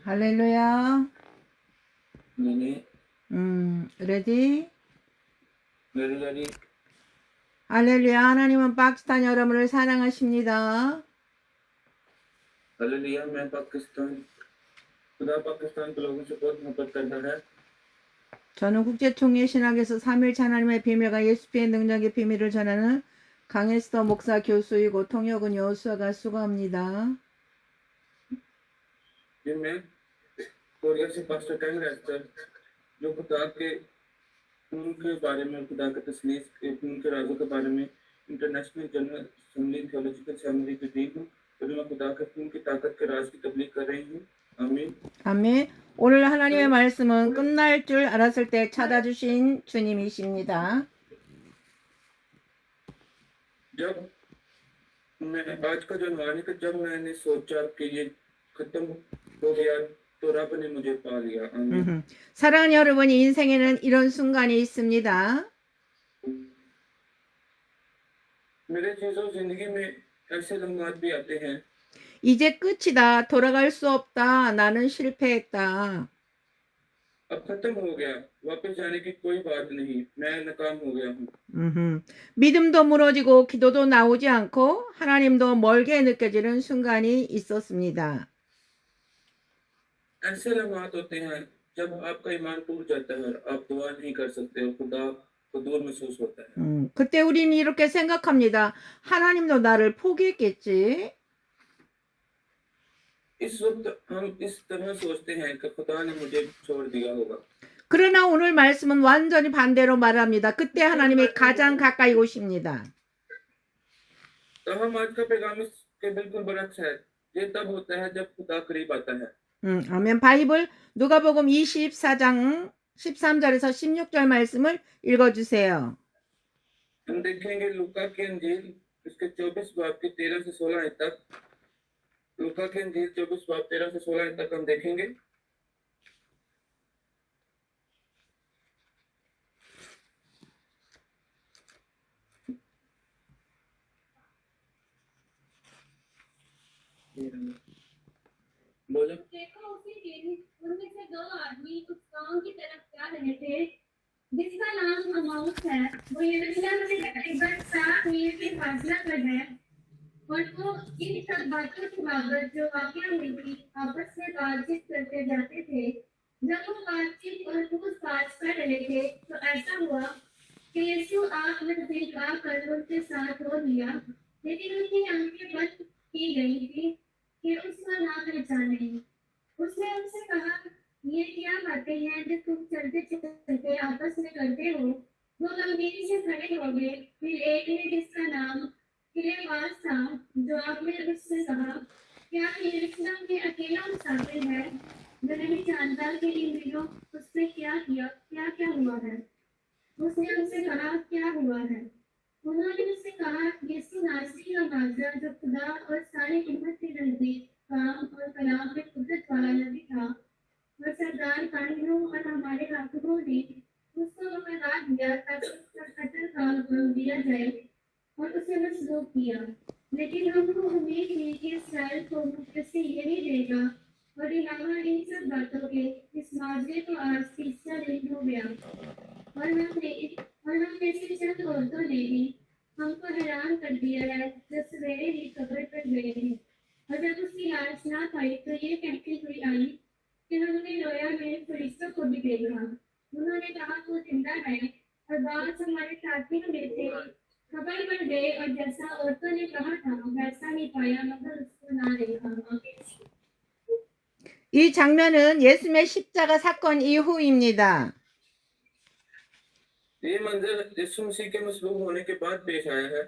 할렐루야. 네네. 레디? 레디. 할렐루야. 하나님은 파키스탄 여러분을 사랑하십니다. हालेलुया मैं पाकिस्तान खुदा पाकिस्तान के लोगों से बहुत मोहब्बत करता है 저는 국제통일 신학에서 삼일체 하나님의 비밀과 예수피의 능력의 비밀을 전하는 강에스더 목사 교수이고 통역은 여호수아가 수고합니다. जी मैं कोरिया से पास्टर टैंग रेस्टर जो खुदा के खून के बारे में खुदा के तस्लीस के खून के राजों के बारे में international general assembly theological seminary की दी हूँ तो मैं खुदा के खून की ताकत के राज की तबलीग कर रही हूँ आमीन 아멘. 오늘 하나님의 말씀은 끝날 줄 알았을 때 찾아주신 주님이십니다. जब मैं आज का जो वाणी का जब मैंने सोचा कि ये खत्म हो गया तो रब ने मुझे पा लिया आमीन 사랑하는 여러분, 인생에는 이런 순간이 있습니다. मेरे चीजों जिंदगी में ऐसे लम्हात भी आते हैं 이제 끝이다. 돌아갈 수 없다. 나는 실패했다. अब खत्म हो गया वापस जाने की कोई बात नहीं मैं नाकाम हो गया हूँ 믿음도 무너지고 기도도 나오지 않고 하나님도 멀게 느껴지는 순간이 있었습니다. ऐसे लम्हात होते हैं जब आपका ईमान टूट जाता है आप दुआ नहीं कर सकते और खुदा को दूर महसूस होता है 그때 우리는 이렇게 생각합니다. 하나님도 나를 포기했겠지. इस वक्त हम इस तरह सोचते हैं कि खुदा ने मुझे छोड़ दिया होगा 그러나 오늘 말씀은 완전히 반대로 말합니다. 그때 하나님이 가장 가까이 오십니다. तो हम आज का पैगाम इसके बिल्कुल बरक्स है ये तब होता है जब खुदा करीब आता है 아멘. 바이블 누가복음 24장 13절에서 16절 말씀을 읽어주세요. हम देखेंगे लूका की अंजील इसके 24 बाब के 13 से 16 आयत तक लूका की अंजील 24 बाब 13 से 16 आयत तक हम देखेंगे बोलो देखो उसी दिन उनमें से दो आदमी उस गांव की तरफ जा रहे थे जिसका नाम अमाउस है वो यरूशलेम से तकरीबन 7 मील की फासला पर है और वो इन सब बातों के बाबत जो वाकया हुई थी आपस में बातचीत करते जाते थे जब वो बातचीत और पूछताछ कर रहे थे तो ऐसा हुआ कि यीशु आंख में दिखा कर उनके साथ रो लिया लेकिन उनकी आंखें बंद की गई थी कि उसका नाम पहचाने उसने उनसे कहा ये क्या बातें हैं जो तुम चलते चलते आपस में करते हो वो गंभीर से खड़े हो गए फिर एक ने जिसका नाम क्लेवास था जो आपने उससे कहा क्या यरूशलेम में अकेला मुसाफिर है जो नहीं जानता कि इन दिनों उसने क्या किया क्या हुआ है उसने उनसे कहा क्या हुआ है उन्होंने उससे कहा यीशु नासरी का नाज़ा जो खुदा और सारी उम्मत के नजदीक काम और कलाम में कुदरत वाला नबी था और सरदार कानूनों और हमारे हाकिमों ने उसको लगा दिया ताकि उसका कत्ल का हुक्म दिया जाए और उसे मसलूब किया लेकिन हमको उम्मीद थी कि इस्राएल को मुझसे यही देगा और इलावा इन सब बातों के इस माजरे को आज तीसरा दिन हो गया और हम जैसी चंद औरतों ने भी हमको हैरान कर दिया है जो सवेरे ही कब्र पर गए थे और जब उसकी लाश ना पाई तो ये कहती हुई आई कि हमने रोया मेरे फरिश्तों को भी देखा उन्होंने कहा वो जिंदा है और बाद हमारे साथियों में से खबर पर गए और जैसा औरतों ने कहा था वैसा ही पाया मगर उसको ना देखा 이 장면은 예수님의 십자가 사건 이후입니다. ये मंजर यीशु मसीह के मसलूब होने के बाद पेश आया है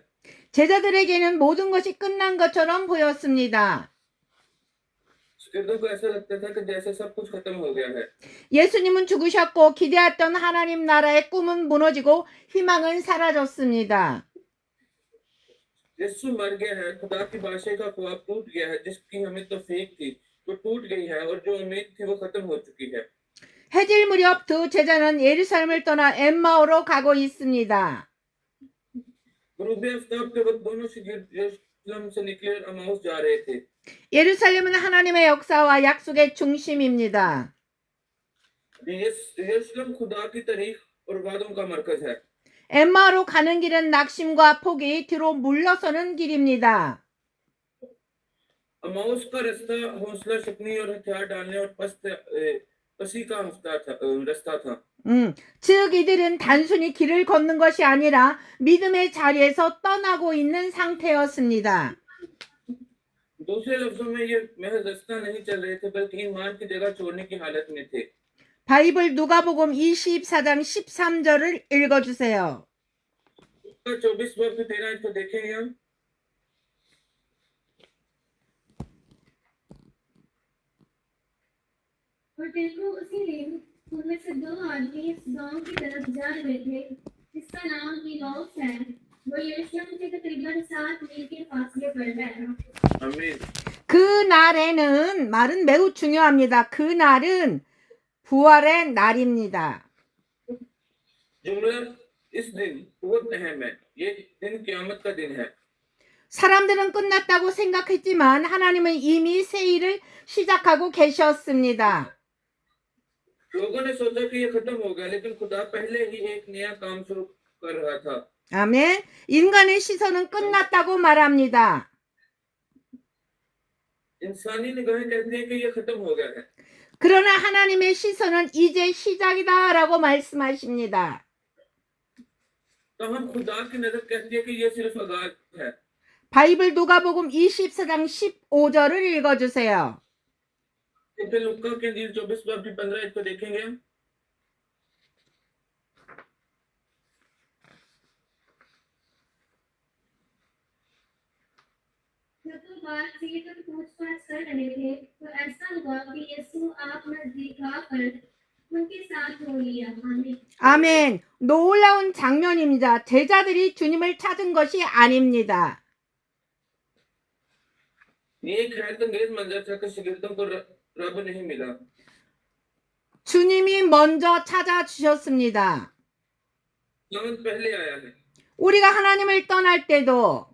제자들에게는 모든 것이 끝난 것처럼 보였습니다. शागिर्दों को ऐसा लगता था कि जैसे सब कुछ खत्म हो गया है। 예수님은 죽으셨고 기대했던 하나님 나라의 꿈은 무너지고 희망은 사라졌습니다. यीशु मर गया है, खुदा की बादशाही का ख्वाब टूट गया है, जिसकी हमें तौफीक थी वो टूट गई है और जो उम्मीद थी वो खत्म हो चुकी है। 해질 무렵 두 제자는 예루살렘을 떠나 엠마오로 가고 있습니다. गुरूब आफ्ताब के वक्त दोनों शागिर्द यरूशलेम से निकले और अमाउस जा रहे थे। 예루살렘은 하나님의 역사와 약속의 중심입니다. यरूशलेम खुदा की तारीफ और वादों का मरकज है। 엠마오로 가는 길은 낙심과 포기, 뒤로 물러서는 길입니다. अमाउस का रास्ता हौसला शिकनी और हथियार डालने और पसी का रास्ता था। 즉 इ들은 단순히 길을 걷는 것이 아니라 믿음의 자리에서 떠나고 있는 상태였습니다. दूसरे लफ्जों में ये महज रास्ता नहीं चल रहे थे बल्कि ईमान की जगह छोड़ने की हालत में थे। 바이블 누가복음 24장 13절을 읽어주세요. 24 वर्ष 13 को देखेंगे हम। और टेम्पो उसी दिन उनमें से दो आदमी इस गांव की तरफ जा रहे थे जिसका नाम इनौस है। वो यरूशलेम से तकरीबन 7 मील के फासले पर है। आमीन। 그 날에는 말은 매우 중요합니다. 그 날은 부활의 날입니다. जुमला इस दिन बहुत अहम है। ये दिन क़यामत का दिन है। 사람들은 끝났다고 생각했지만 하나님은 이미 새 일을 시작하고 계셨습니다. लोगों ने सोचा कि ये खत्म हो गया, लेकिन खुदा पहले ही एक नया काम शुरू कर रहा था। 아멘. 인간의 시선은 끝났다고 말합니다. इंसानी निगाहें कहती हैं कि ये खत्म हो गया है, 그러나 하나님의 시선은 이제 시작이다라고 말씀하십니다. तो हम खुदा की नजर कहती है कि ये सिर्फ आगाज है। 바이블 누가복음 24장 15절을 읽어주세요. फिर लूका के इंजील 24 बाब की 15 को देखेंगे हम। जब वो बात से तक पूछताछ कर रहे थे तो ऐसा हुआ कि यीशु आप नजदीक आकर उनके साथ हो लिया। आमीन। 아멘. 놀라운 장면입니다. 제자들이 주님을 찾은 것이 아닙니다. ये एक हैरतअंगेज मंजर था कि शागिर्दों को रब नहीं मिला। 주님이 먼저 찾아주셨습니다. खुदावंद पहले आया है। 우리가 하나님을 떠날 때도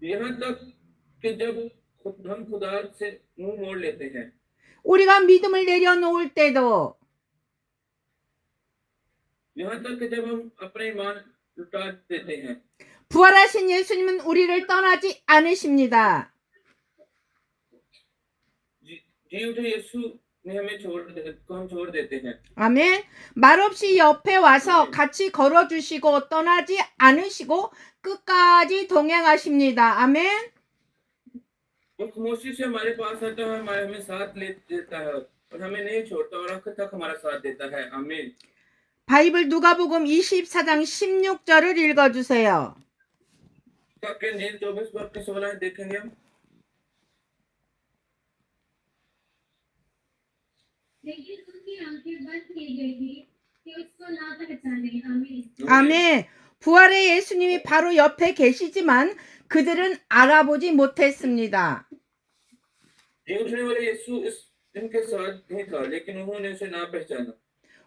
यहाँ तक कि जब हम खुदा से मुंह मोड़ लेते हैं, 우리가 믿음을 내려놓을 때도 यहाँ तक कि जब हम अपने ईमान लुटा देते हैं, 부활하신 예수님은 우리를 떠나지 않으십니다. जी उठे यीशु ने हमें छोड़ देते हैं। 아멘. 말없이 옆에 와서 같이 걸어주시고 떠나지 않으시고 끝까지 동행하십니다. 아멘. वो खामोशी से हमारे पास आता है, हमें साथ ले देता है और हमें नहीं छोड़ता और आखिर तक हमारा साथ देता है। आमीन। 바이블 누가복음 24장 16절을 읽어주세요. के इंजील 24 बाब की 16 देखेंगे हम। लेकिन उनकी आंखें बंद की गई थी कि उसको ना पहचाने। आमीन। 아멘. 부활의 예수님이 바로 옆에 계시지만 그들은 알아보지 못했습니다. जी उठने वाले यीशु इनके साथ नहीं था, लेकिन उन्होंने उसे ना पहचाना।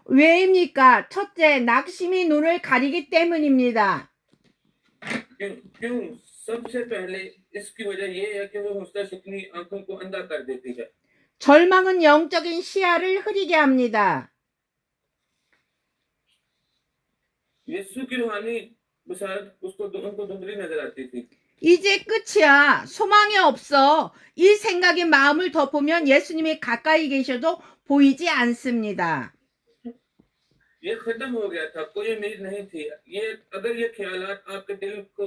왜입니까? 첫째, 낙심이 눈을 가리기 때문입니다. क्यों? सबसे पहले इसकी वजह ये है कि वो हौसला शिकनी आंखों को अंधा कर देती है। 절망은 영적인 시야를 흐리게 합니다. यीशु की रूहानी बसारत उनको धुंधली नजर आती थी। 이제 끝이야. 소망이 없어. 이 생각에 마음을 덮으면 예수님이 가까이 계셔도 보이지 않습니다. ये खत्म हो गया था, कोई उम्मीद नहीं थी। ये अगर ये ख्यालात आपके दिल को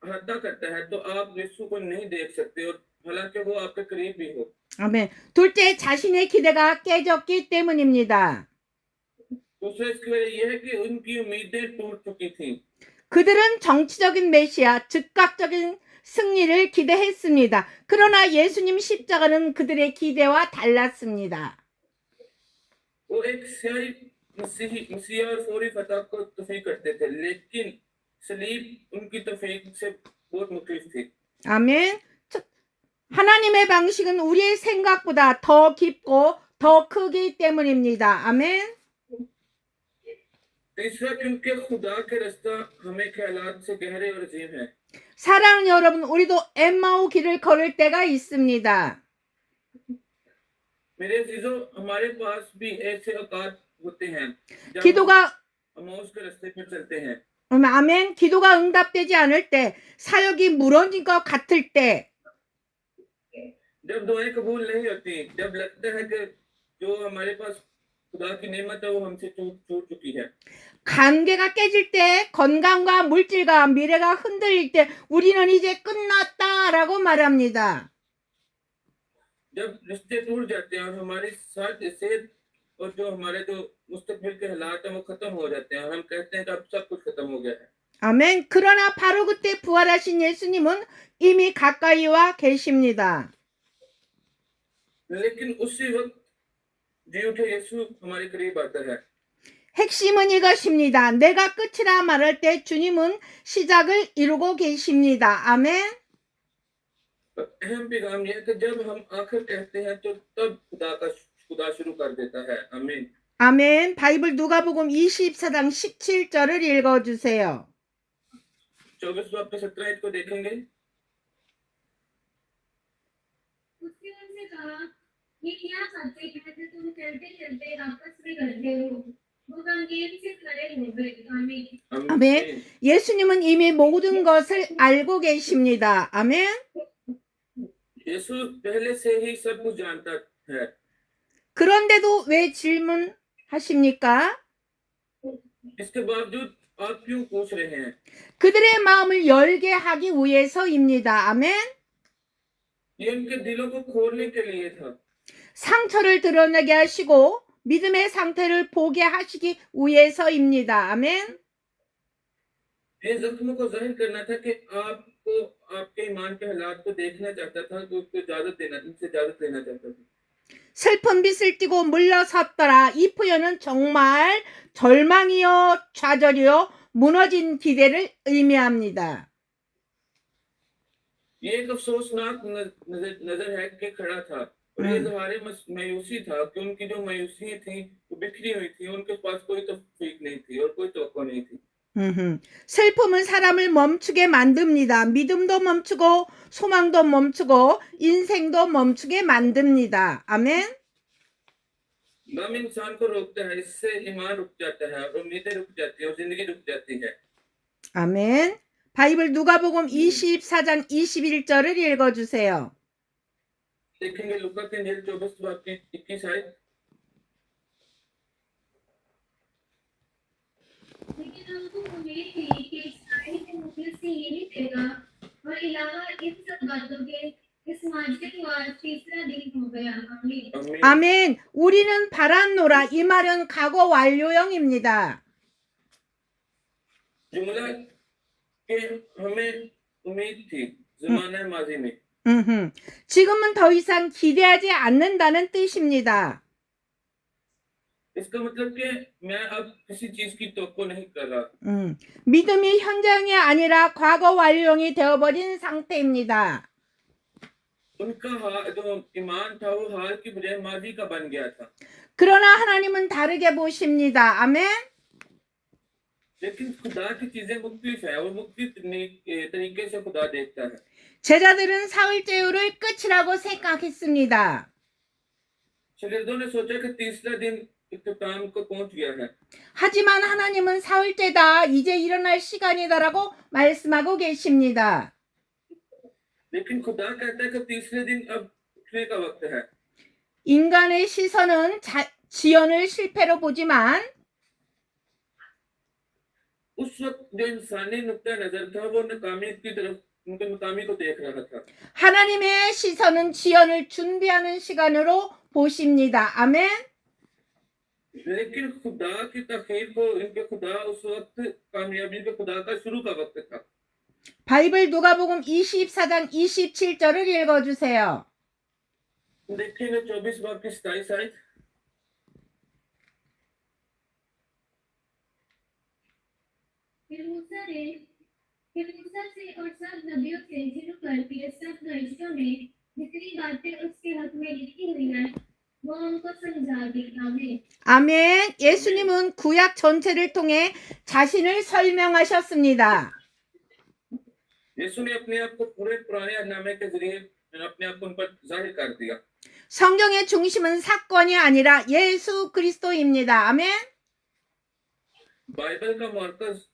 हत्या करता है तो आप यीशु को नहीं देख सकते और हालांकि वो आपके करीब भी हो। 아멘. 둘째, 자신의 기대가 깨졌기 때문입니다. दूसरा इसकी वजह यह है कि उनकी उम्मीदें टूट चुकी थी। 그들은 정치적인 메시아, 즉각적인 승리를 기대했습니다. 그러나 예수님 십자가는 그들의 기대와 달랐습니다. वो एक स्याही मसीहा और फौरी फतह को तफीक करते थे, लेकिन सलीब उनकी तफीक से बहुत मुख्तलिफ थी। 아멘. 하나님의 방식은 우리의 생각보다 더 깊고 더 크기 때문입니다. 아멘. तीसरा, क्योंकि खुदा के रास्ता हमें ख्यालात से गहरे और अजीम है। 사랑하는 여러분, 우리도 엠마오 길을 걸을 때가 있습니다. मेरे अजीजों, हमारे पास भी ऐसे औकात होते हैं जब 기도가 हम अमौस के रास्ते पर चलते हैं। 아멘. 기도가 응답되지 않을 때, 사역이 무너진 것 같을 때, जब दुआएं कबूल नहीं होती, जब लगता है कि जो हमारे पास खुदा की नेमत है वो हमसे छूट चुकी है। 관계가 깨질 때, 건강과 물질과 미래가 흔들릴 때 우리는 이제 끝났다라고 말합니다. जब रिश्ते टूट जाते हैं और हमारी सेहत और जो हमारे जो मुस्तकबिल के हालात हैं वो खत्म हो जाते हैं और हम कहते हैं कि अब सब कुछ खत्म हो गया है। 아멘. 그러나 바로 그때 부활하신 예수님은 이미 가까이 와 계십니다. लेकिन उसी वक्त जी उठे यीशु हमारे करीब आता है। 핵심은 이것입니다. 내가 끝이라 말할 때 주님은 시작을 이루고 계십니다. 아멘. अहम पैगाम यह है कि जब हम आखिर कहते हैं तो तब खुदा शुरू कर देता है। आमीन। 아멘. 바이블 누가복음 24장 17절을 읽어주세요. 24 बाब के 17 को देखेंगे। उसने उनसे कहा, ये क्या करते हैं जो तुम चलते चलते आपस में करते हो? वो गंभीर से खड़े हो गए। आमीन। 아멘. 예수님은 이미 모든 것을 알고 계십니다. 아멘. यीशु पहले से ही सब कुछ जानता है। 그런데도 왜 질문하십니까? इसके बावजूद आप क्यों पूछ रहे हैं? 그들의 마음을 열게 하기 위해서입니다. 아멘. ये उनके दिलों को खोलने के लिए था। 상처를 드러내게 하시고 믿음의 상태를 보게 하시기 위해서입니다. 아멘. ये जख्मों को जाहिर करना था कि आपको आपके ईमान के हालात को देखना चाहता था, तो उसको उनसे इजाजत लेना चाहता था। 슬픈 빛을 띠고 물러섰더라. 이 표현은 정말 절망이요, 좌절이요, 무너진 기대를 의미합니다. ये एक अफसोसनाक नजर है कि खड़ा था और ये इजहार मायूसी था कि उनकी जो मायूसी थी वो बिखरी हुई थी, उनके पास कोई तौफीक नहीं थी और कोई तवक्को नहीं थी। 슬픔은 사람을 멈추게 만듭니다. 믿음도 멈추고 소망도 멈추고 인생도 멈추게 만듭니다. 아멘. गम इंसान को रोकता है, इससे ईमान रुक जाता है और उम्मीदें रुक जाती है और जिंदगी रुक जाती है। 아멘. 바이블 누가복음 24장 21절을 읽어주세요. देखेंगे लूका के इंजील 24 बाब की 21 आयत। लेकिन उनको उम्मीद थी कि इस्राएल के मुखिया से ये नहीं देगा और अलावा इन सब बातों के इस माजरे के बाद तीसरा दिन हो गया। आमीन। आमीन। 아멘. 우리는 바란노라. 이 말은 과거 완료형입니다. जुमला के हमें उम्मीद थी ज़माना माजी में। 지금은 더 이상 기대하지 않는다는 뜻입니다. इसका मतलब कि मैं अब किसी चीज की तवक्को नहीं कर रहा। 믿음이 현장이 아니라 과거 완료형이 되어버린 상태입니다. उनका जो ईमान था वो हाल की बजाय माजी का बन गया था। 그러나 하나님은 다르게 보십니다. 아멘. लेकिन खुदा की चीजें मुख्तलिफ है, वो मुख्तलिफ तरीके से खुदा देखता है। 제자들은 사흘째요를 끝이라고 생각했습니다. शागिर्दों ने सोचा कि तीसरा दिन इख्तिताम को पहुंच गया है। 하지만 하나님은 사흘째다, 이제 일어날 시간이다라고 말씀하고 계십니다. लेकिन खुदा कहता है कि तीसरे दिन अब उठने का वक्त है। 인간의 시선은 지연을 실패로 보지만 उस वक्त जो इंसानी नुक्ता नजर था वो नाकामी की तरफ, उनके नाकामी को देख रहा था। 하나님의 시선은 지연을 준비하는 시간으로 보십니다. 아멘. लेकिन खुदा की तखीर को इनके खुदा उस वक्त कामयाबी के खुदा का शुरू का वक्त था। 바이블 누가복음 24장 27절을 읽어주세요. देखेंगे 24 बाब की 27 आयत। फिर मूसा से और सब नबियों से जिन्हों पर सब फरिश्तों ने जितनी बातें उसके हक में लिखी हुई हैं वो उनको समझा दी। आमीन। 아멘. 예수님은 구약 전체를 통해 자신을 설명하셨습니다. यीशु ने अपने आप को पूरे पुराने नामे के जरिए अपने आप को उन पर जाहिर कर दिया। 성경의 중심은 사건이 아니라 예수 그리스도입니다. 아멘. बाइबल का मरकज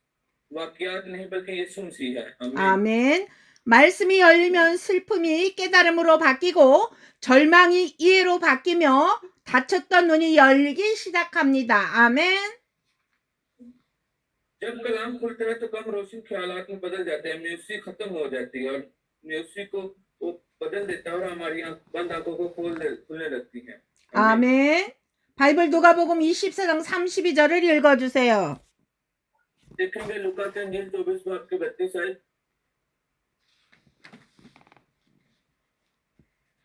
वाकयात नहीं बल्कि यीशु मसीह है। आमीन। 아멘. 말씀이 열리면 슬픔이 깨달음으로 바뀌고 절망이 이해로 바뀌며 닫혔던 눈이 열리기 시작합니다. 아멘. जब कलाम खुलता है तो कम रोशन ख्यालात में बदल जाते हैं, म्यूसी खत्म हो जाती है और म्यूसी को वो बदल देता है और हमारी बंद आंखों को खुलने लगती है। 아멘. 바이블 누가복음 24장 32절을 읽어주세요. देखेंगे लूका के अंजील 24 बाब के 32 आयत।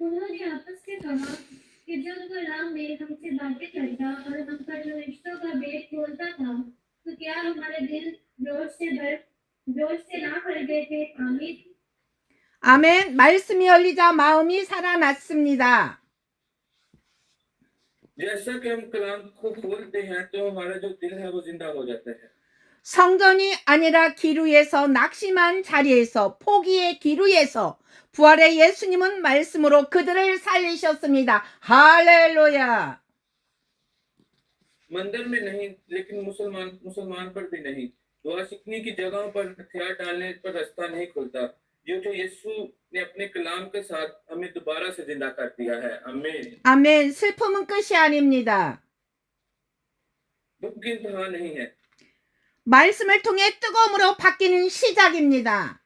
उन्होंने आपस में कहा कि जब कलाम में हमसे बातें करता और हम पर जो रिश्तों का भेद खोलता था तो क्या हमारे दिल जोश से ना भर गए थे। आमीन। 아멘. 말씀이 열리자 마음이 살아났습니다. जैसा कि हम कलाम को खोलते हैं तो हमारा जो दिल है वो जिंदा हो जाता है। 성전이 아니라 기루에서 낙심한 자리에서 포기의 기루에서 부활의 예수님은 말씀으로 그들을 살리셨습니다. 할렐루야. मंदिर में नहीं लेकिन मुसलमान पर भी नहीं, दुआ सीखने की जगहों पर हथियार डालने पर रास्ता नहीं खुलता। जो यीशु ने अपने कलाम के साथ हमें दोबारा से जिंदा कर दिया है। आमीन। 아멘. 슬픔은 끝이 아닙니다. दुख की इंतहा नहीं है, 말씀을 통해 뜨거움으로 바뀌는 시작입니다.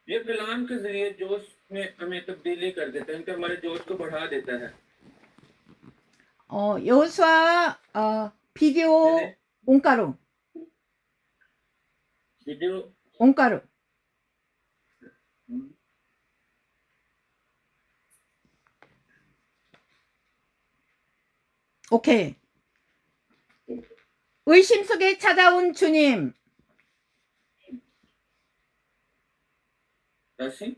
ये कलाम के जरिए जोश में हमें तब्दीली कर देता है, हमारे जोश को बढ़ा देता है। 여호수아 비디오 네네. 온가루. वीडियो 온가루. 오케이. 의심 속에 찾아온 주님. राशि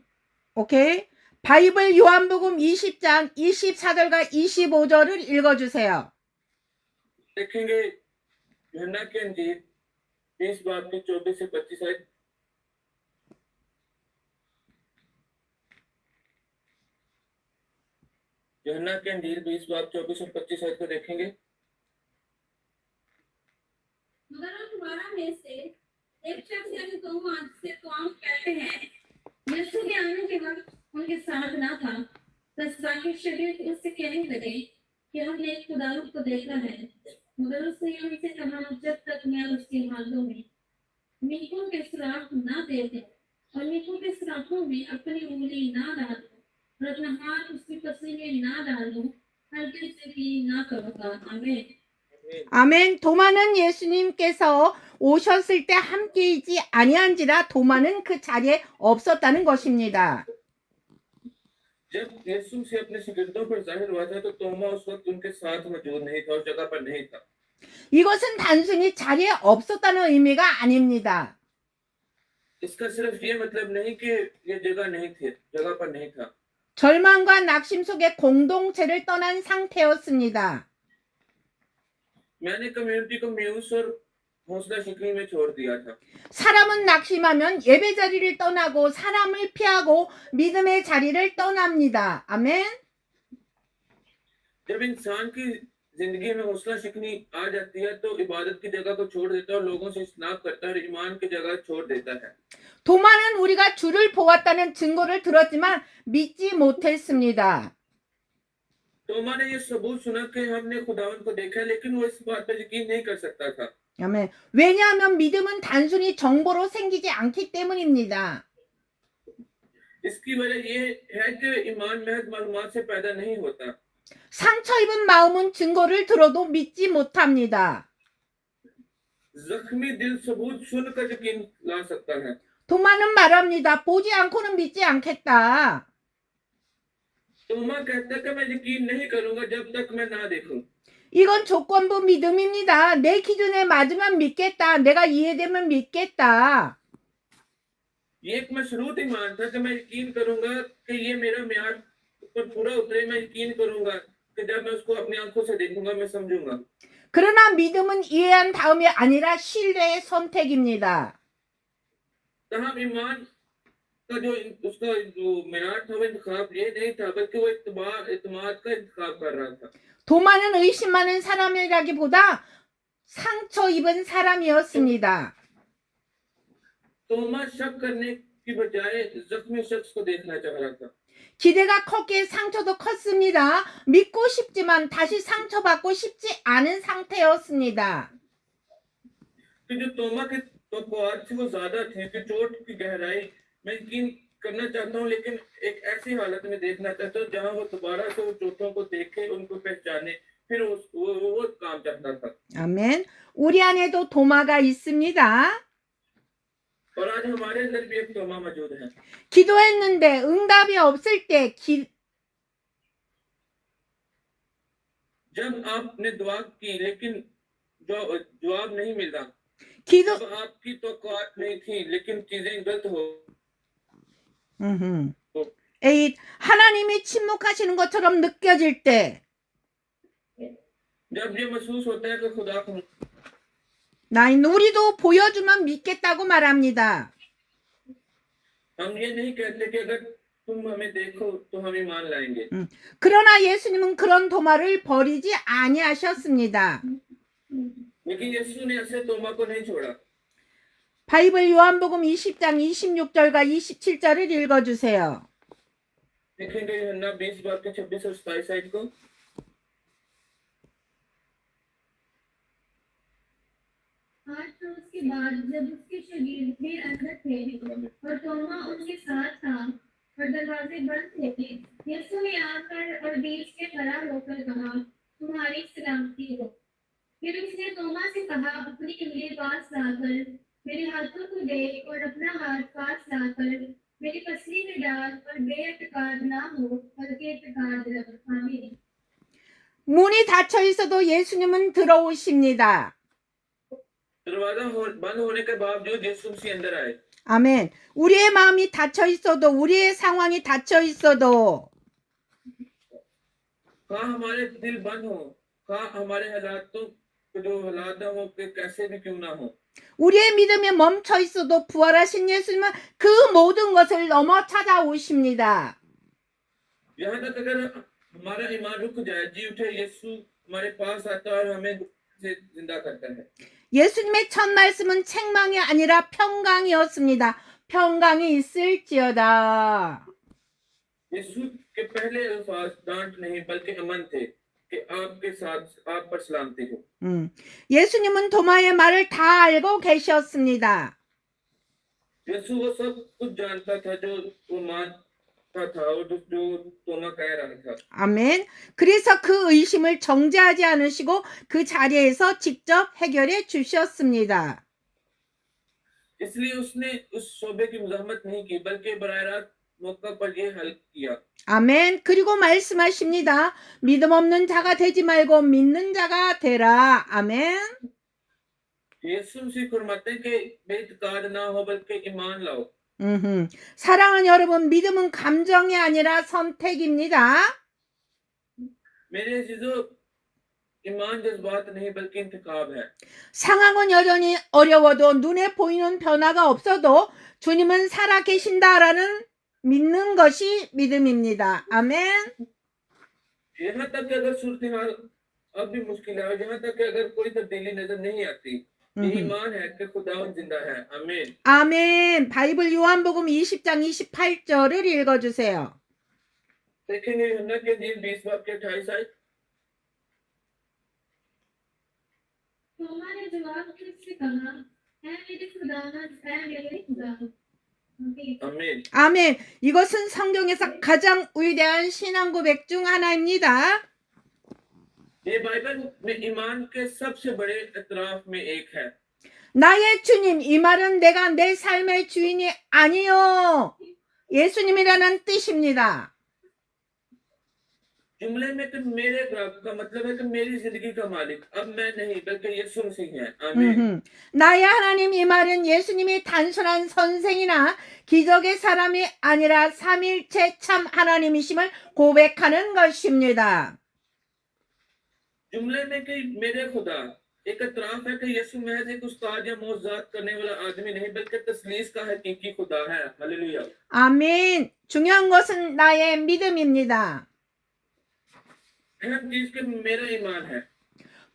오케이. 바이블 요한복음 20장 24절과 25절을 읽어주세요. देखेंगे यूहन्ना के अंजील 20 बाब के 24 से 25 आयत। यूहन्ना के अंजील 20 बाब 24 और 25 आयत को देखेंगे। मगर उन तुम्हारा में से एक शख्स यानी तुम कहते हैं यीशु के आने के वक्त उनके साथ ना था। बस बाकी शरीर उससे कहने लगे कि हमने एक खुदावंत को देखा है, मगर उसने उनसे कहा जब तक मैं उसके हाथों में मीठों के सुराख ना दे दे और मीठों के सुराखों में अपनी उंगली ना डालूं और अपना हाथ उसकी पसली में ना डालूं, हरगिज़ भी ना करूंगा। आमीन। 아멘. 도마는 예수님께서 오셨을 때 함께이지 아니한지라 도마는 그 자리에 없었다는 것입니다. जब यीशु से अपने शिगिर्दों पर जाहिर हुआ था तो तोमा उस वक्त उनके साथ मौजूद नहीं था, उस जगह पर नहीं था। 이것은 단순히 자리에 없었다는 의미가 아닙니다. इसका सिर्फ ये मतलब नहीं कि ये जगह पर नहीं था। 절망과 낙심 속에 공동체를 떠난 상태였습니다. मैंने कम्युनिटी को म्यूस और हौसला शिकवी में छोड़ दिया था। 사람은 낙심하면 예배 자리를 떠나고 사람을 피하고 믿음의 자리를 떠납니다. 아멘. जब इंसान की जिंदगी में हौसला शिकनी आ जाती है तो इबादत की जगह को छोड़ देता है और लोगों से इस्नाक करता है और ईमान की जगह छोड़ देता है। 도마는 우리가 주를 보았다는 증거를 들었지만 믿지 못했습니다. तोमा ने ये सबूत सुना कि हमने खुदावंत को देखा है, लेकिन वो इस बात पर यकीन नहीं कर सकता था। 아멘. 왜냐하면 믿음은 단순히 정보로 생기지 않기 때문입니다. इसकी वजह ये है कि ईमान महज मालूमात से पैदा नहीं होता। 상처 입은 마음은 증거를 들어도 믿지 못합니다. जख्मी दिल सबूत सुनकर यकीन ला सकता है। 도마는 말합니다. 보지 않고는 믿지 않겠다. तोमा कहता है कि मैं यकीन नहीं करूंगा जब तक मैं ना देखूं. 이건 조건부 믿음입니다. 내 기준에 맞으면 믿겠다. 내가 이해되면 믿겠다. ये एक मशरूत ईमान था कि मैं यकीन करूंगा कि ये मेरा म्यार पर पूरा उतरे. मैं यकीन करूंगा कि जब मैं उसको अपनी आंखों से देखूंगा मैं समझूंगा. 그러나 믿음은 이해한 다음이 아니라 신뢰의 선택입니다. तहम ईमान का जो उसका जो म्यार था वो इंतखाब ये नहीं था बल्कि वो इत्माद का इंतखाब कर रहा था. 도마는 의심하는 사람이라기보다 상처 입은 사람이었습니다. तोमा शक करने की बजाय जख्मी शख्स को देखना चाह रहा था. 기대가 컸기에 상처도 컸습니다. 믿고 싶지만 다시 상처받고 싶지 않은 상태였습니다. कि जो तोमा की तवक्कुआत थी वो ज्यादा थी कि चोट की गहराई मैं यकीन करना चाहता हूँ लेकिन एक ऐसी हालत में देखना चाहता हूँ जहाँ वो दोबारा से वो चोटों को देखे उनको पहचाने फिर वो काम चाहता था. 아멘. 우리 안에도 도마가 있습니다. और आज हमारे अंदर भी एक तोमा मौजूद है. 기도했는데 응답이 없을 때 जब आपने दुआ की लेकिन जवाब नहीं मिला. 기도 जब आपकी तवक्कुआत नहीं थी लेकिन चीजें गलत हो. 에잇 하나님이 침묵하시는 것처럼 느껴질 때 जब ये महसूस होता है कि खुदा को 나인 우리도 보여주면 믿겠다고 말합니다. हम ये नहीं कहते कि अगर तुम हमें देखो तो हम ईमान लाएंगे. 그러나 예수님은 그런 도마를 버리지 아니하셨습니다. लेकिन यीशु ने ऐसे तोमा को नहीं छोड़ा. 바이블 요한복음 20장 26절과 27절을 읽어주세요. देखेंगे यूहन्ना 20 बाब के 26 और 27 आयत को. आज तो उसके बाद जब उसके शरीर फिर अंदर थे और तोमा उनके साथ था और दरवाजे बंद थे, यीशु ने आकर और बीच में खड़ा होकर कहा, तुम्हारी सलामती हो. फिर उसने तोमा से कहा, अपनी उंगली पास लाकर मेरे हाथों को देख और अपना हाथ पास लाकर मेरी पसली में डाल और बेअतकाद ना हो बल्कि एतकाद रख. आमीन. 문이 닫혀 있어도 예수님은 들어오십니다. दरवाजा बंद होने के बावजूद यीशु मसीह अंदर आए. 아멘. 우리의 마음이 닫혀 있어도 우리의 상황이 닫혀 있어도 हाँ हमारे दिल बंद हो, हाँ हमारे हालातों जो हालात हैं वो कैसे भी क्यों ना हो. 우리의 믿음이 멈춰 있어도 부활하신 예수님은 그 모든 것을 넘어 찾아오십니다. यहाँ तक अगर हमारा ईमान रुक जाए, जी उठे, यीशु हमारे पास आता है और हमें से जिंदा करता है. 예수님의 첫 말씀은 책망이 아니라 평강이었습니다. 평강이 있을지어다. यीशु के पहले अल्फाज डांट नहीं बल्कि अमन थे कि आपके साथ आप पर सलामती हो. 예수님은 도마의 말을 다 알고 계셨습니다. यीशु वो सब कुछ जानता था जो वो मानता था और जो तोमा कह रहा था. 아멘. 그래서 그 의심을 정죄하지 않으시고 그 자리에서 직접 해결해 주셨습니다. इसलिए उसने उस शोबे की मुज़ाहमत नहीं की बल्कि बराह रास्त मौका पर ये हल किया. 아멘. 그리고 말씀하십니다. 믿음 없는 자가 되지 말고 믿는 자가 되라. 아멘. यीशु मसीह फरमाते हैं कि बेइत्काद ना हो बल्कि ईमान लाओ. 사랑하는 여러분, 믿음은 감정이 아니라 선택입니다. मेरे अजीजों, ईमान जज्बात नहीं बल्कि इंतखाब है. 상황은 여전히 어려워도 눈에 보이는 변화가 없어도 주님은 살아 계신다라는 믿는 것이 믿음입니다. 아멘. यहाँ तक कि अगर सूरत-ए-हाल अब भी मुश्किल है और यहाँ तक कि अगर कोई तब्दीली नजर नहीं आती, ये ईमान है कि खुदावंद जिंदा है. आमीन. 아멘. 바이블 요한복음 20장 28절을 읽어주세요. देखेंगे यूहन्ना के इंजील 20 बाब के 28 आयत. तोमा ने जवाब उससे कहा, ऐ मेरे खुदावंद, ऐ मेरे खुदा. आमीन. 아멘. 이것은 성경에서 가장 위대한 신앙 고백 중 하나입니다. ये बाइबल में ईमान के सबसे बड़े एतराफ में एक है. 나의 주님, 이 말은 내가 내 삶의 주인이 아니요. 예수님이라는 뜻입니다. जुमले में कि मेरे रब का मतलब है कि मेरी जिंदगी का मालिक अब मैं नहीं बल्कि यीशु मसीह है। आमीन। 나의 하나님, 이 말은 예수님이 단순한 선생이나 기적의 사람이 아니라 삼일체 참 하나님이심을 고백하는 것입니다. जुमले में कि मेरे खुदा एक इतराफ है कि यीशु महज एक उस्ताद या मौजूद करने वाला आदमी नहीं बल्कि तस्लीस का हकीकी खुदा है। हालेलुया। 아멘. 중요한 것은 나의 믿음입니다. अहम चीज के मेरा ईमान है।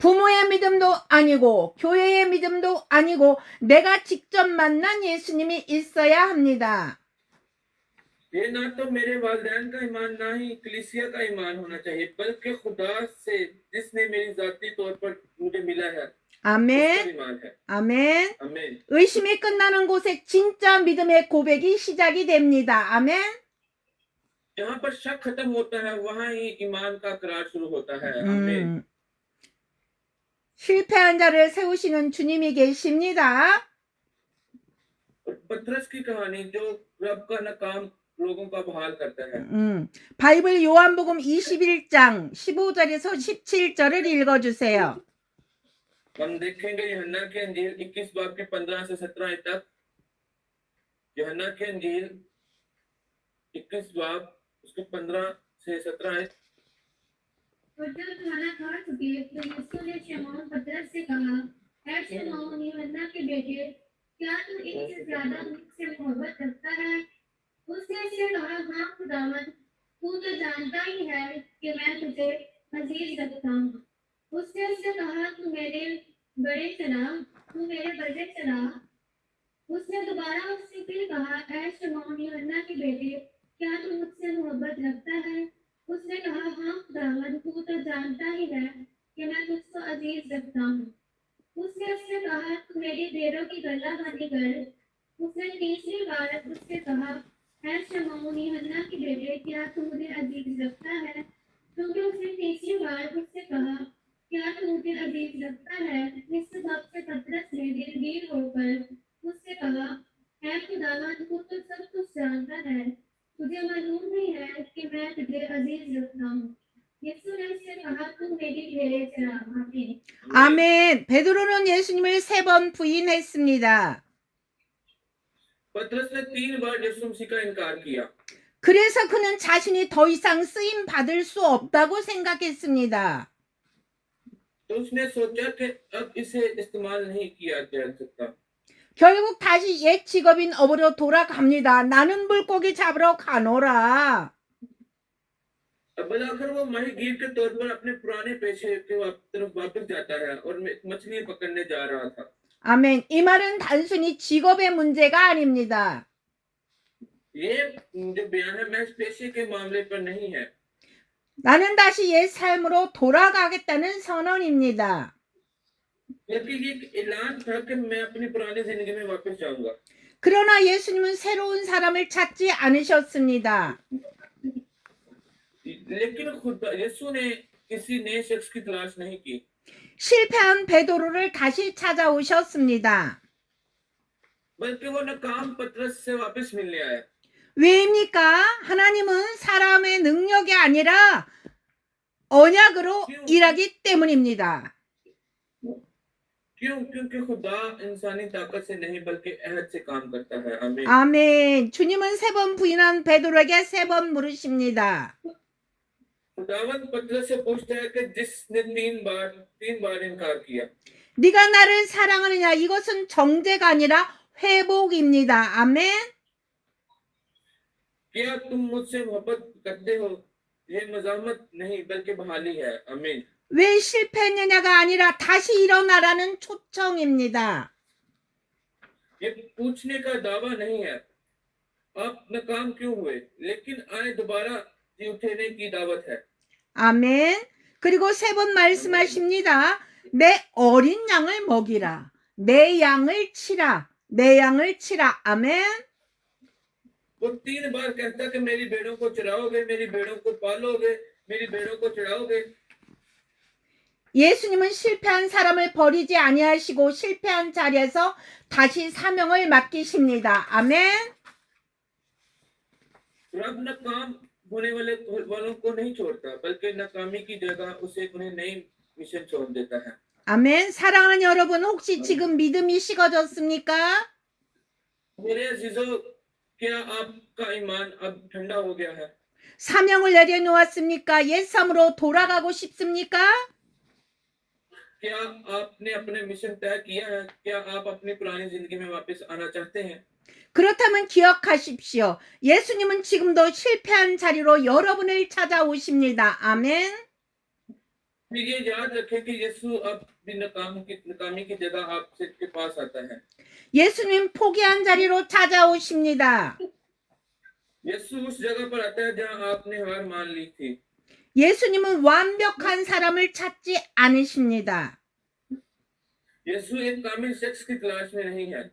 부모의 믿음도 아니고 교회의 믿음도 아니고 내가 직접 만난 예수님이 있어야 합니다. ये ना तो मेरे वालिदैन का ईमान ना ही कलीसिया का ईमान होना चाहिए बल्कि खुदा से जिसने मेरी जाती तौर पर मुझे मिला है 아멘. उसका ईमान है। 아멘. आमीन। 의심이 끝나는 곳에 진짜 믿음의 고백이 시작이 됩니다. 아멘. जहाँ पर शक खत्म होता है वहाँ ही ईमान का करार शुरू होता है। आमीन। 실패한 자를 세우시는 주님이 계십니다. और पतरस की कहानी जो रब का नाकाम लोगों का बहाल करता है। 바이블 요한복음 21장 15절에서 17절을 읽어주세요. हम देखेंगे यूहन्ना की अंजील 21 बाब के 15 से 17 तक। यूहन्ना की अंजील 21 बाब उसके 15 से 17 और जब खाना खा चुके तो यीशु ने शमौन पतरस से कहा, ऐ शमौन यूहन्ना के बेटे, क्या तू इससे ज्यादा मुझसे मोहब्बत रखता है? उसने उससे कहा, हाँ खुदावंद, तू तो जानता ही है कि मैं तुझे अजीज रखता हूँ। उसने उससे कहा, तू मेरे बड़े चला। उसने दोबारा उससे फिर कहा, ऐ शमौन यूहन्ना के बेटे, क्या तू मुझसे मोहब्बत रखता है? उसने कहा, हाँ खुदावंद, तू तो जानता ही है कि मैं तुझको अजीज रखता हूँ। उसने उससे कहा, तू मेरी भेड़ों की गलाबानी कर। उसने तीसरी बार उससे कहा, ऐ शमौन यूहन्ना के बेटे, क्या तू मुझे अजीज रखता है? क्योंकि उसने तीसरी बार उससे कहा, क्या तू मुझे अजीज रखता है? इस बात से पतरस ने दिलगीर होकर उससे कहा, ऐ खुदावंद, तू तो सब कुछ जानता है। तुझे मालूम नहीं है कि मैं तुझे अजीज रखता हूँ। यीशु ने उससे कहा, तू मेरी भेड़ें चरा। आमीन। 아멘. 베드로는 예수님을 3번 부인했습니다. पतरस ने 3 बार यीशु मसीह का इनकार किया। 그래서 그는 자신이 더 이상 쓰임 받을 수 없다고 생각했습니다. तो उसने सोचा कि अब इसे इस्तेमाल नहीं किया जा सकता। 결국 다시 옛 직업인 업으로 돌아갑니다. 나는 물고기 잡으러 가노라. अब आखिर वो माहीगीर के तौर पर अपने पुराने पेशे के तरफ वापस जाता है और मछली पकड़ने जा रहा था। 아멘. 이 말은 단순히 직업의 문제가 아닙니다. ये जो बयान है महज पेशे के मामले पर नहीं है। 나는 다시 옛 삶으로 돌아가겠다는 선언입니다. बल्कि ये एक ऐलान था कि मैं अपनी पुरानी जिंदगी में वापस जाऊंगा। 그러나 예수님은 새로운 사람을 찾지 않으셨습니다. लेकिन खुद यीशु ने किसी नए शख्स की तलाश नहीं की। 실패한 베드로를 다시 찾아오셨습니다. बल्कि वो नाकाम पतरस से वापस मिलने आया। 왜입니까? 하나님은 사람의 능력이 아니라 언약으로 일하기 때문입니다. क्यों? क्योंकि खुदा इंसानी ताकत से नहीं बल्कि अहद से काम करता है। आमीन। 아멘. 주님은 3번 부인한 베드로에게 3번 물으십니다. खुदावंद पतरस से पूछता है कि जिसने 3 बार इनकार किया। 네가 나를 사랑하느냐? 이것은 정죄가 아니라 회복입니다. 아멘. क्या तुम मुझसे मोहब्बत करते हो? ये मजामत नहीं बल्कि बहाली है। आमीन। 왜 실패했느냐가 아니라 다시 일어나라는 초청입니다. ये पूछने का दावा नहीं है आप नाकाम क्यों हुए, लेकिन आए दोबारा जी उठने की दावत है। 아멘. 그리고 3번 말씀하십니다. 내 어린 양을 먹이라. 내 양을 치라. 내 양을 치라. 아멘. वो 3 बार कहता कि मेरी भेड़ों को चराओगे, मेरी भेड़ों को पालोगे, मेरी भेड़ों को चराओगे। 예수님은 실패한 사람을 버리지 아니하시고 실패한 자리에서 다시 사명을 맡기십니다. 아멘. रब नाकाम होने वालों को नहीं छोड़ता, बल्कि नाकामी की जगह उसे उन्हें नई मिशन छोड़ देता है। 아멘. 사랑하는 여러분, 혹시 지금 믿음이 식어졌습니까? मेरे अजीजों, क्या आपका ईमान अब ठंडा हो गया है? 사명을 내려놓았습니까? 옛삶으로 돌아가고 싶습니까? क्या आपने अपने मिशन तय किया है? क्या आप अपनी पुरानी जिंदगी में वापस आना चाहते हैं? 그렇다면 기억하십시오. 예수님은 지금도 실패한 자리로 여러분을 찾아오십니다. 아멘. फिर ये याद रखें कि यीशु अब भी नाकामी की जगह आपसे के पास आता है। 예수님 포기한 자리로 찾아오십니다. यीशु उस जगह पर आता है जहां आपने हार मान ली थी। 예수님은 완벽한 사람을 찾지 않으십니다. यीशु एक कामिल शख्स की तलाश में नहीं है।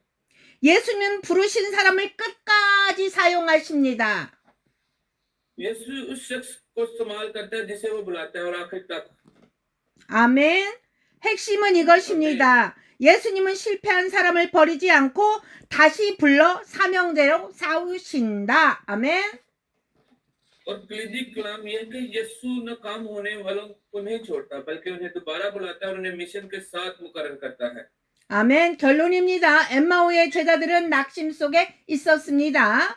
예수님은 부르신 사람을 끝까지 사용하십니다. यीशु उस शख्स को इस्तेमाल करता है जिसे वो बुलाता है और आखिर तक। 아멘. 핵심은 이것입니다. 예수님은 실패한 사람을 버리지 않고 다시 불러 사명대로 세우신다. 아멘. और कलीदी कलाम यह है कि यीशु नाकाम होने वालों को नहीं छोड़ता, बल्कि उन्हें दोबारा बुलाता है और उन्हें मिशन के साथ मुकर्रर करता है। 아멘. 결론입니다. 엠마오의 제자들은 낙심 속에 있었습니다.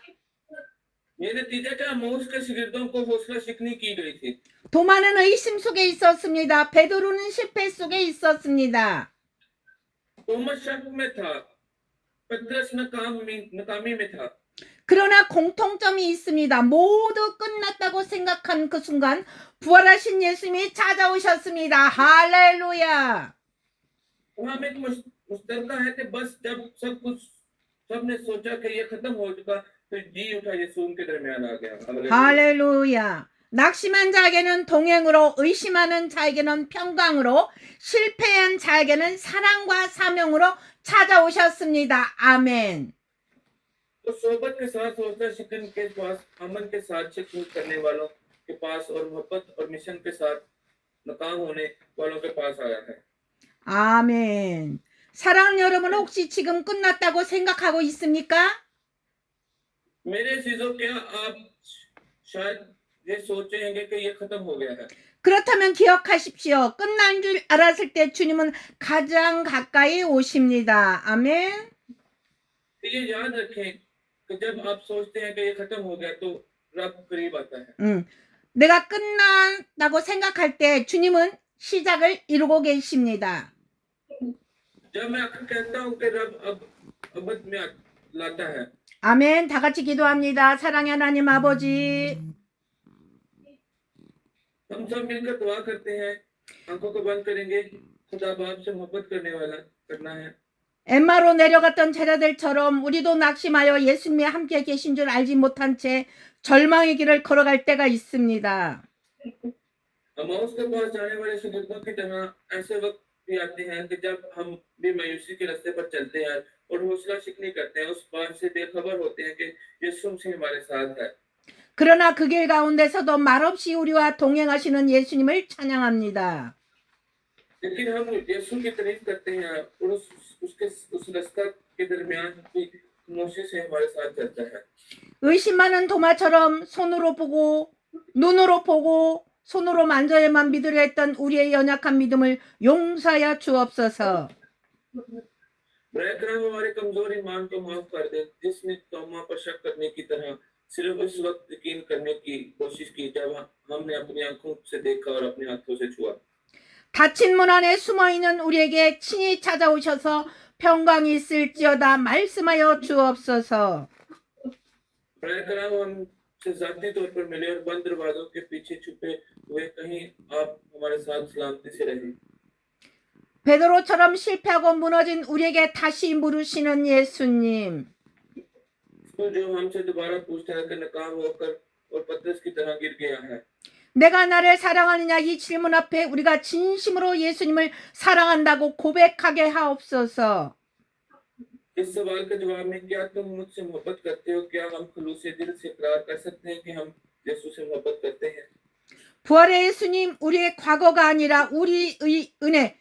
ये नतीजा क्या, मौस के शागिर्दों को हौसला शिकनी की गई थी। 도마는 의심 속에 있었습니다. 베드로는 실패 속에 있었습니다. तोमस शक में था, पतरस नाकामी में था। 그러나 공통점이 있습니다. 모두 끝났다고 생각한 그 순간 부활하신 예수님이 찾아오셨습니다. 할렐루야. वहां में एक मुश्तरका है कि बस जब सबने सोचा कि ये खत्म हो चुका, तो जी उठा यीशु उनके दरमियान आ गया। 할렐루야. 낙심한 자에게는 동행으로, 의심하는 자에게는 평강으로, 실패한 자에게는 사랑과 사명으로 찾아오셨습니다. 아멘. तो सोबत के साथ हौसला शिकन के पास, अमन के साथ शिकन करने वालों के पास और मोहब्बत और मिशन के साथ नाकाम होने वालों के पास आया है। 아멘. 사랑하는 여러분, 혹시 지금 끝났다고 생각하고 있습니까? मेरे चीजों, क्या आप शायद ये सोचेंगे कि ये खत्म हो गया है? 그렇다면 기억하십시오. 끝난 줄 알았을 때 주님은 가장 가까이 오십니다. 아멘. तो ये याद रखें कि जब आप सोचते हैं कि ये खत्म हो गया, तो रब करीब आता है। 내가 끝난다고 생각할 때 주님은 시작을 이루고 계십니다. जब मैं आखिर कहता हूँ कि रब अब में लाता है। 아멘. 다 같이 기도합니다. 사랑의 하나님 아버지. हम सब मिलकर दुआ करते हैं, आंखों को बंद करेंगे। खुदा बाप से मोहब्बत करना है। 엠마로 내려갔던 제자들처럼 우리도 낙심하여 예수님이 함께 계신 줄 알지 못한 채 절망의 길을 걸어갈 때가 있습니다. अमाउस के पास जाने वाले शागिर्दों की तरह ऐसे वक्त भी आते हैं कि जब हम भी मायूसी के रास्ते पर चलते हैं और हौसला शिकनी करते हैं, उस बात से बेखबर होते हैं कि यीशु मसीह हमारे साथ है। 그러나 그 길 가운데서도 말없이 우리와 동행하시는 예수님을 찬양합니다. लेकिन हम यीशु की तारीफ करते हैं और उस रास्ते के दरमियान भी खामोशी से हमारे साथ चलता है। 의심 많은 도마처럼 손으로 보고 눈으로 보고 손으로 만져야만 믿으려 했던 우리의 연약한 믿음을 용서하여 주옵소서. ब्रैकराम हमारे कमजोर ईमान को माफ कर दे, जिसने तोमा पर शक करने की तरह सिर्फ उस वक्त यकीन करने की कोशिश की जब हमने अपनी आंखों से देखा और अपने हाथों से छुआ। 닫힌 문 안에 숨어있는 우리에게 친히 찾아오셔서 평강이 있을지어다 말씀하여 주옵소서. ब्रैकराम हमसे जाती तौर पर मिले और बंद दरवाजों के पीछे छुपे हुए कहीं आप हमारे साथ सलामती से रहे। 베드로처럼 실패하고 무너진 우리에게 다시 물으시는 예수님. तो जो हमसे दोबारा पूछता है कि नाकाम होकर और पतरस की तरह गिर गया है। 내가 나를 사랑하느냐 이 질문 앞에 우리가 진심으로 예수님을 사랑한다고 고백하게 하옵소서. इस सवाल के जवाब में क्या तुम मुझसे मोहब्बत करते हो? क्या हम खुलूस दिल से इकरार कर सकते हैं कि हम यीशु से मोहब्बत करते हैं? 부활의 예수님, 우리의 과거가 아니라 우리의 은혜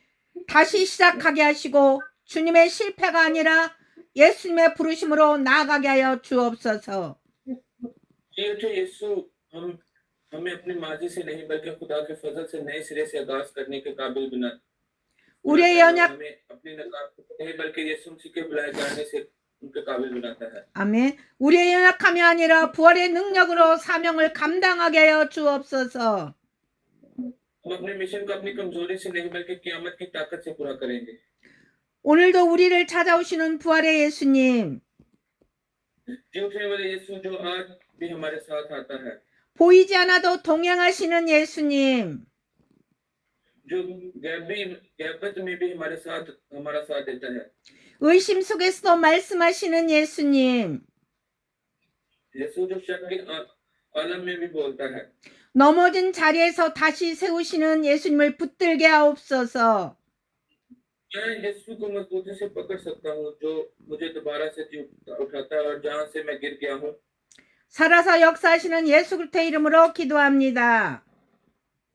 다시 시작하게 하시고 주님의 실패가 아니라 예수님의 부르심으로 나아가게 하여 주옵소서. ये जो यीशु हम हमें अपनी मर्जी से नहीं बल्कि खुदा के फजल से नए सिरे से आगाज करने के काबिल बना 우리의 बनाता है और 연약 हमें अपनी नकात नहीं बल्कि यीशु मसीह के बुलाए जाने से उनके काबिल बनाता है। 아멘. 우리의 연약함이 아니라 부활의 능력으로 사명을 감당하게 하여 주옵소서. हम अपने मिशन को अपनी कमजोरी से नहीं बल्कि क़यामत की ताकत से पूरा करेंगे। 오늘도 우리를 찾아오시는 부활의 예수님, जी उठने वाले यीशु जो आज भी हमारे साथ आता है, 보이지 않아도 동행하시는 예수님, जो गैबत में भी हमारा साथ देता है, 의심 속에서도 말씀하시는 예수님, यीशु जो शक के आलम में भी बोलता है, 넘어진 자리에서 다시 세우시는 예수님을 붙들게 하옵소서. मैं यीशु को मजबूती से पकड़ सकता हूँ जो मुझे दोबारा से उठाता है और जहाँ से मैं गिर गया हूँ। 살아서 역사하시는 예수 그리스도의 이름으로 기도합니다.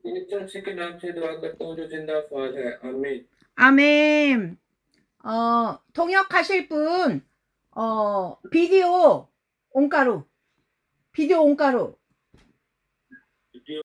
यीशु मसीह के नाम से दुआ करता हूँ जो जिंदा फाज है। आमीन। 아멘. 통역하실 분, 비디오 온가루.